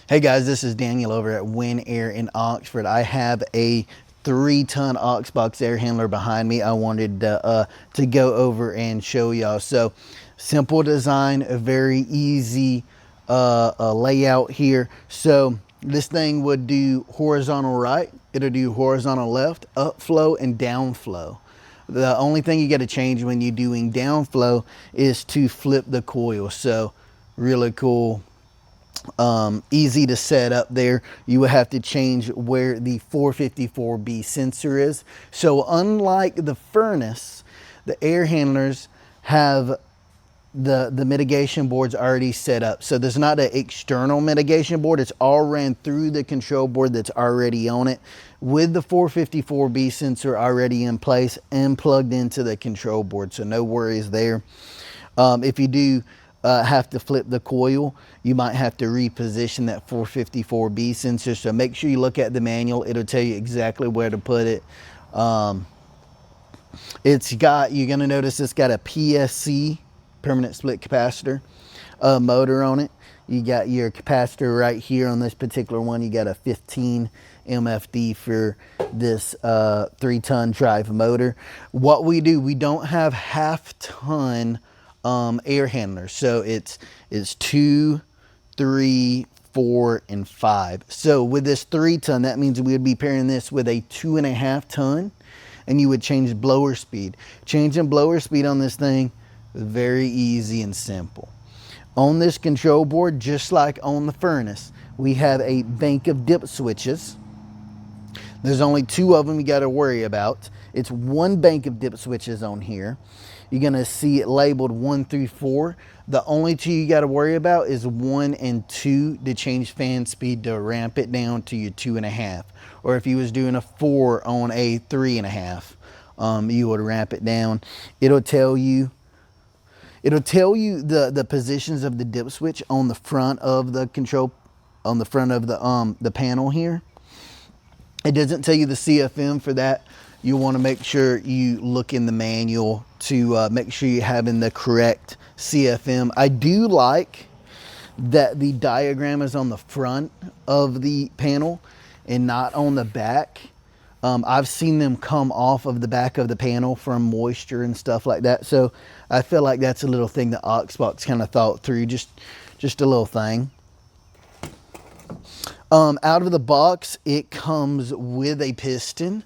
Hey guys, this is Daniel over at Win Air in Oxford. I have a 3-ton Oxbox air handler behind me. I wanted to go over and show y'all. So simple design, a very easy layout here. So this thing would do horizontal right, it'll do horizontal left, upflow and downflow. The only thing you got to change when you're doing downflow is to flip the coil. So really cool. Easy to set up there. You will have to change where the 454B sensor is. So unlike the furnace, the air handlers have the mitigation boards already set up. So there's not an external mitigation board. It's all ran through the control board that's already on it with the 454B sensor already in place and plugged into the control board. So no worries there. If you do have to flip the coil, you might have to reposition that 454B sensor. So make sure you look at the manual. It'll tell you exactly where to put it. You're gonna notice it's got a PSC, permanent split capacitor motor on it. You got your capacitor right here on this particular one. You got a 15 MFD for this 3-ton drive motor. What we do, we don't have half-ton air handlers. So it's 2, 3, 4, and 5. So with this 3-ton, that means we would be pairing this with a 2.5-ton, and you would change blower speed. Changing blower speed on this thing, very easy and simple. On this control board, just like on the furnace, we have a bank of dip switches. There's only 2 of them you got to worry about. It's one bank of dip switches on here. You're going to see it labeled 1 through 4. The only 2 you got to worry about is 1 and 2 to change fan speed to ramp it down to your 2.5. Or if you was doing a 4 on a 3.5, you would ramp it down. It'll tell you the positions of the dip switch on the front of the control, on the front of the panel here. It doesn't tell you the CFM for that. You want to make sure you look in the manual to make sure you're having the correct CFM. I do like that the diagram is on the front of the panel and not on the back. I've seen them come off of the back of the panel from moisture and stuff like that. So I feel like that's a little thing that Oxbox kind of thought through, just a little thing. Out of the box, it comes with a piston.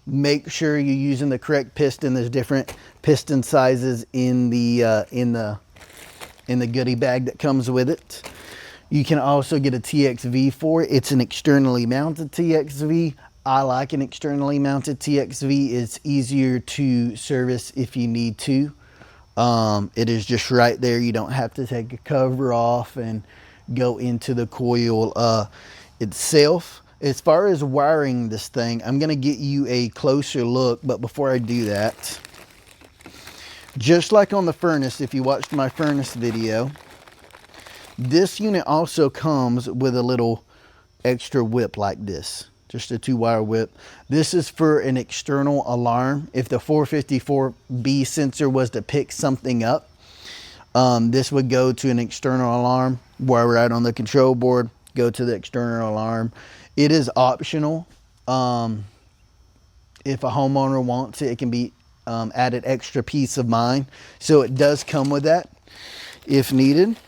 Make sure you're using the correct piston. There's different piston sizes in the goodie bag that comes with it. You can also get a TXV for it. It's an externally mounted TXV. I like an externally mounted TXV. It's easier to service if you need to. It is just right there. You don't have to take a cover off and go into the coil itself. As far as wiring this thing, I'm going to get you a closer look, but before I do that, just like on the furnace, if you watched my furnace video, this unit also comes with a little extra whip like this, just a 2-wire whip. This is for an external alarm. If the 454B sensor was to pick something up, this would go to an external alarm. Wire right on the control board, go to the external alarm. It is optional. If a homeowner wants it, it can be added extra peace of mind. So it does come with that if needed.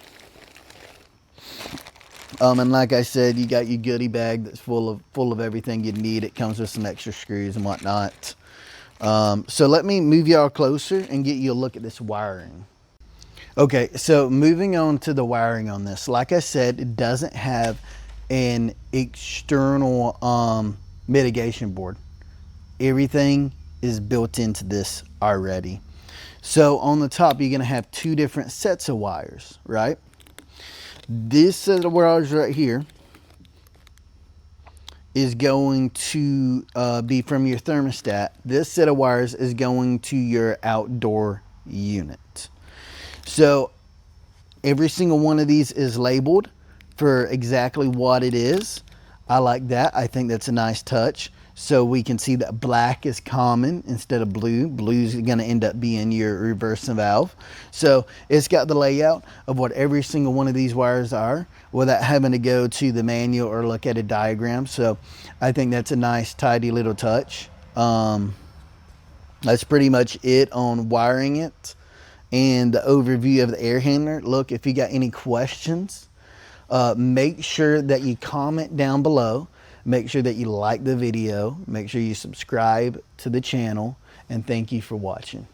And like I said, you got your goodie bag that's full of everything you need. It comes with some extra screws and whatnot. So let me move y'all closer and get you a look at this wiring. Okay, so moving on to the wiring on this. Like I said, it doesn't have an external mitigation board. Everything is built into this already. So on the top, you're going to have 2 different sets of wires, right? This set of wires right here is going to be from your thermostat. This set of wires is going to your outdoor unit. So every single one of these is labeled for exactly what it is. I like that. I think that's a nice touch. So we can see that black is common instead of blue. Blue is going to end up being your reverse valve. So it's got the layout of what every single one of these wires are without having to go to the manual or look at a diagram. So I think that's a nice, tidy little touch. That's pretty much it on wiring it and the overview of the air handler. Look, if you got any questions, make sure that you comment down below. Make sure that you like the video. Make sure you subscribe to the channel. And thank you for watching.